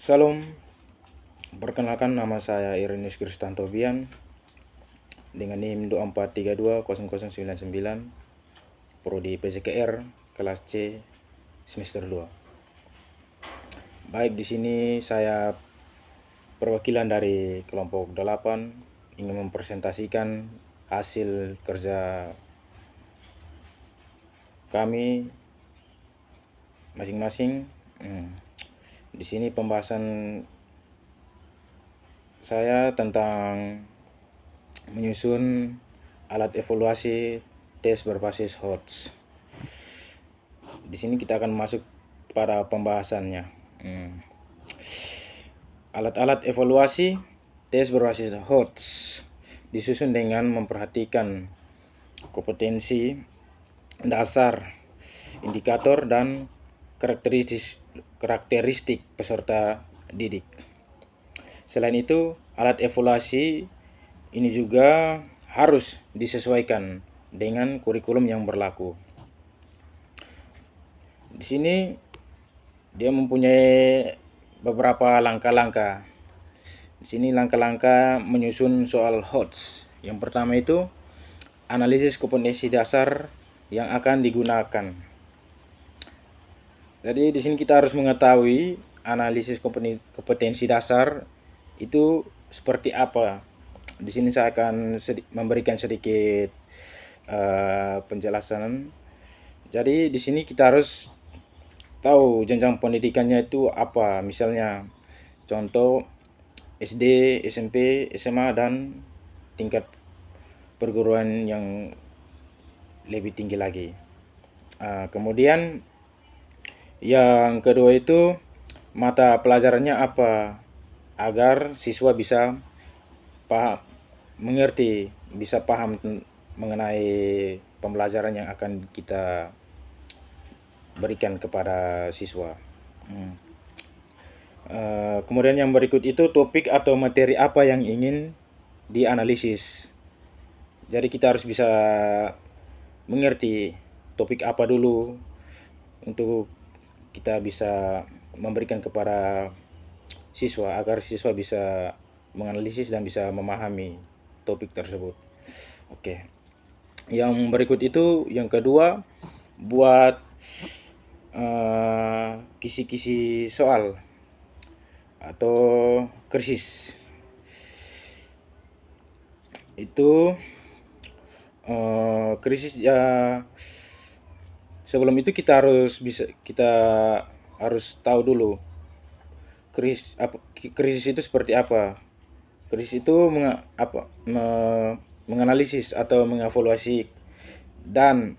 Salam, perkenalkan nama saya Irenus Kristanto Bian dengan NIM 24320099, Prodi PCKR kelas C semester 2. Baik, di sini saya perwakilan dari kelompok 8 ingin mempresentasikan hasil kerja kami masing-masing. Di sini pembahasan saya tentang menyusun alat evaluasi tes berbasis HOTS. Di sini kita akan masuk pada pembahasannya. Alat-alat evaluasi tes berbasis HOTS disusun dengan memperhatikan kompetensi, dasar, indikator, dan karakteristik peserta didik. Selain itu, alat evaluasi ini juga harus disesuaikan dengan kurikulum yang berlaku. Di sini dia mempunyai beberapa langkah-langkah. Di sini langkah-langkah menyusun soal HOTS. Yang pertama itu analisis kompetensi dasar yang akan digunakan. Jadi di sini kita harus mengetahui analisis kompetensi dasar itu seperti apa. Di sini saya akan memberikan sedikit penjelasan. Jadi di sini kita harus tahu jenjang pendidikannya itu apa. Misalnya contoh SD, SMP, SMA, dan tingkat perguruan yang lebih tinggi lagi. Kemudian yang kedua itu mata pelajarannya apa, agar siswa bisa mengerti, bisa paham mengenai pembelajaran yang akan kita berikan kepada siswa. Kemudian yang berikut itu topik atau materi apa yang ingin dianalisis. Jadi kita harus bisa mengerti topik apa dulu untuk kita bisa memberikan kepada siswa agar siswa bisa menganalisis dan bisa memahami topik tersebut. Oke. Yang berikut itu yang kedua, buat kisi-kisi soal atau krisis. Itu krisis ya, sebelum itu kita harus tahu dulu krisis itu seperti apa. Krisis itu menganalisis atau mengevaluasi dan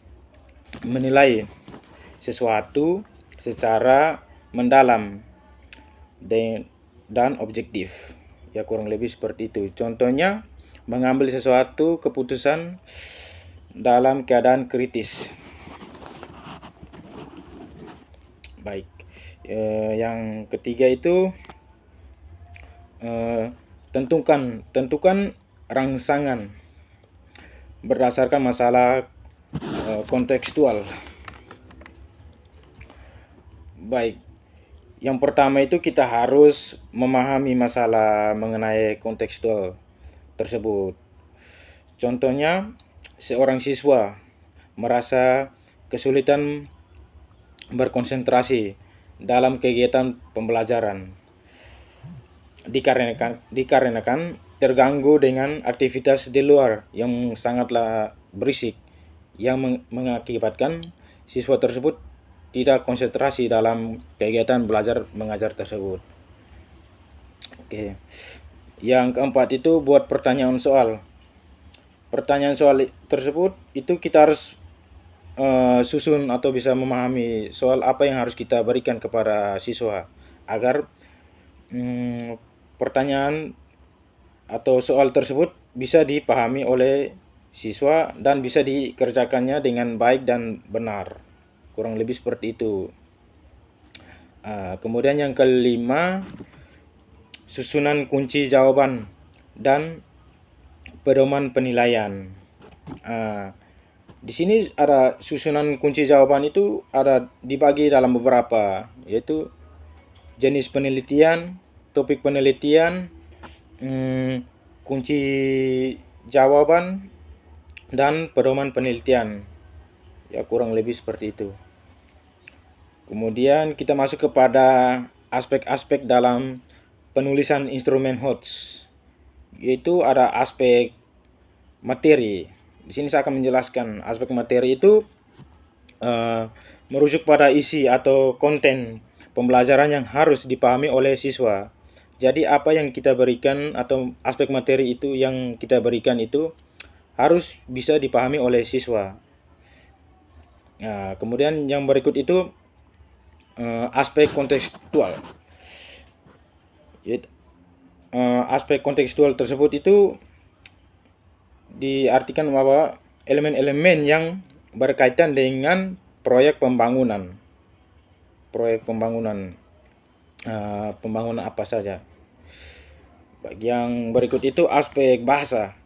menilai sesuatu secara mendalam dan objektif. Ya, kurang lebih seperti itu. Contohnya, mengambil sesuatu keputusan dalam keadaan kritis. Baik. Yang ketiga itu tentukan rangsangan berdasarkan masalah kontekstual. Baik. Yang pertama itu kita harus memahami masalah mengenai kontekstual tersebut. Contohnya, seorang siswa merasa kesulitan berkonsentrasi dalam kegiatan pembelajaran dikarenakan terganggu dengan aktivitas di luar yang sangatlah berisik, yang mengakibatkan siswa tersebut tidak konsentrasi dalam kegiatan belajar mengajar tersebut. Oke. Yang keempat itu buat pertanyaan soal. Pertanyaan soal tersebut itu kita harus susun atau bisa memahami soal apa yang harus kita berikan kepada siswa agar pertanyaan atau soal tersebut bisa dipahami oleh siswa dan bisa dikerjakannya dengan baik dan benar. Kurang lebih seperti itu. Kemudian yang kelima, susunan kunci jawaban dan pedoman penilaian. Di sini ada susunan kunci jawaban itu ada dibagi dalam beberapa, yaitu jenis penelitian, topik penelitian, kunci jawaban, dan pedoman penelitian. Ya, kurang lebih seperti itu. Kemudian kita masuk kepada aspek-aspek dalam penulisan instrumen HOTS. Yaitu ada aspek materi. Di sini saya akan menjelaskan aspek materi itu merujuk pada isi atau konten pembelajaran yang harus dipahami oleh siswa. Jadi apa yang kita berikan atau aspek materi itu yang kita berikan itu harus bisa dipahami oleh siswa. Nah, kemudian yang berikut itu aspek kontekstual. Aspek kontekstual tersebut itu diartikan bahwa elemen-elemen yang berkaitan dengan proyek pembangunan. Pembangunan apa saja. Yang berikut itu aspek bahasa.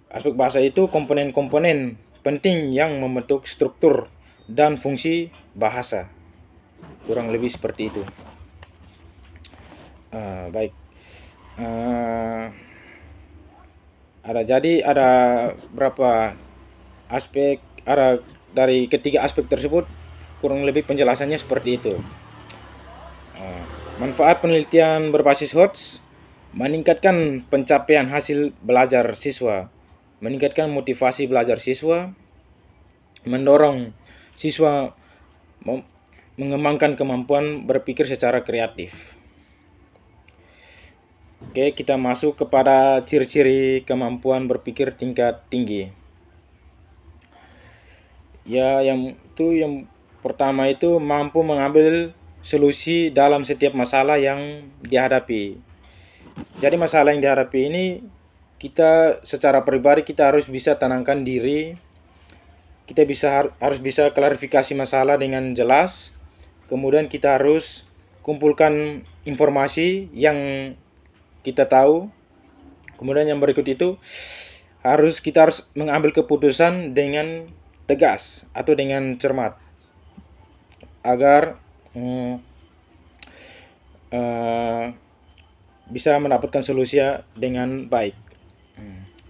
Aspek bahasa itu komponen-komponen penting yang membentuk struktur dan fungsi bahasa. Kurang lebih seperti itu. Baik. Ada berapa aspek, dari ketiga aspek tersebut kurang lebih penjelasannya seperti itu. Manfaat penelitian berbasis HOTS: meningkatkan pencapaian hasil belajar siswa, meningkatkan motivasi belajar siswa, mendorong siswa mengembangkan kemampuan berpikir secara kreatif. Oke, kita masuk kepada ciri-ciri kemampuan berpikir tingkat tinggi. Ya, yang pertama itu mampu mengambil solusi dalam setiap masalah yang dihadapi. Jadi masalah yang dihadapi ini kita secara pribadi kita harus bisa tenangkan diri. Kita harus bisa klarifikasi masalah dengan jelas. Kemudian kita harus kumpulkan informasi yang kita tahu. Kemudian yang berikut itu kita harus mengambil keputusan dengan tegas atau dengan cermat agar bisa mendapatkan solusi dengan baik.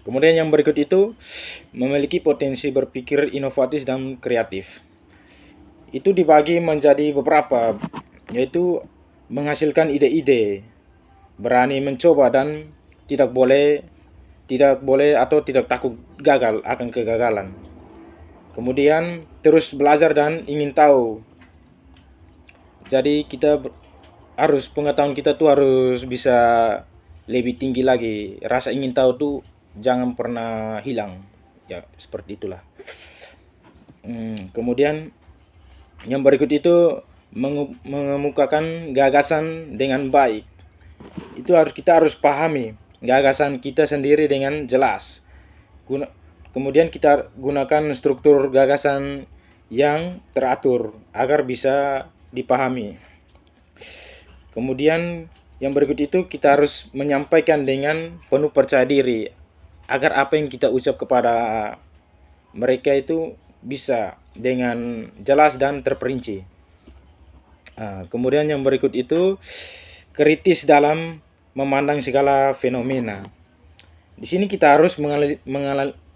Kemudian yang berikut itu memiliki potensi berpikir inovatif dan kreatif. Itu dibagi menjadi beberapa, yaitu menghasilkan ide-ide, berani mencoba dan tidak boleh atau tidak takut gagal akan kegagalan. Kemudian terus belajar dan ingin tahu. Jadi pengetahuan kita tuh harus bisa lebih tinggi lagi. Rasa ingin tahu tuh jangan pernah hilang. Ya, seperti itulah. Kemudian yang berikut itu mengemukakan gagasan dengan baik. Kita harus pahami gagasan kita sendiri dengan jelas. Kemudian kita gunakan struktur gagasan yang teratur agar bisa dipahami. Kemudian yang berikut itu kita harus menyampaikan dengan penuh percaya diri agar apa yang kita ucap kepada mereka itu bisa dengan jelas dan terperinci. Kemudian yang berikut itu kritis dalam memandang segala fenomena. Di sini kita harus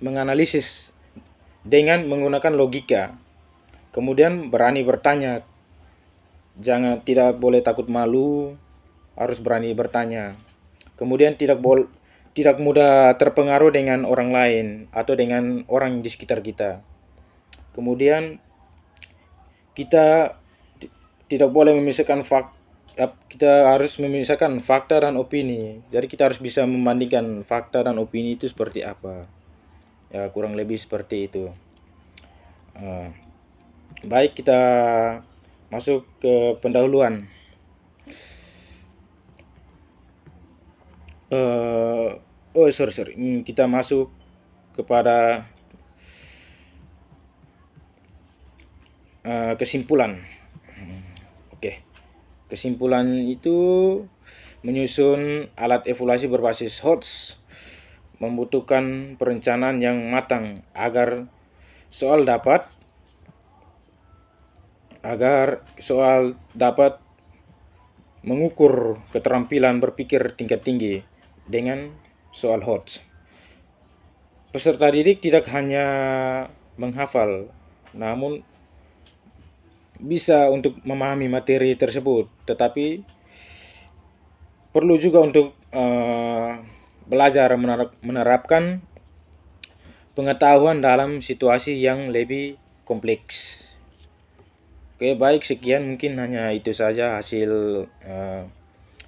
menganalisis dengan menggunakan logika. Kemudian berani bertanya. Tidak boleh takut malu, harus berani bertanya. Kemudian tidak mudah terpengaruh dengan orang lain atau dengan orang di sekitar kita. Kemudian kita tidak boleh memisahkan kita harus memisahkan fakta dan opini. Jadi kita harus bisa membandingkan fakta dan opini itu seperti apa. Ya, kurang lebih seperti itu. Baik, kita masuk ke pendahuluan. Kita masuk kepada kesimpulan. Oke. Kesimpulan itu menyusun alat evaluasi berbasis HOTS membutuhkan perencanaan yang matang agar soal dapat mengukur keterampilan berpikir tingkat tinggi dengan soal HOTS. Peserta didik tidak hanya menghafal, namun bisa untuk memahami materi tersebut, tetapi perlu juga untuk belajar menerapkan pengetahuan dalam situasi yang lebih kompleks. Oke, baik, sekian mungkin hanya itu saja hasil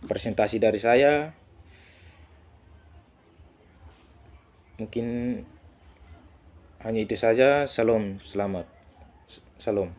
presentasi dari saya. Mungkin hanya itu saja. Salam, selamat. Salam.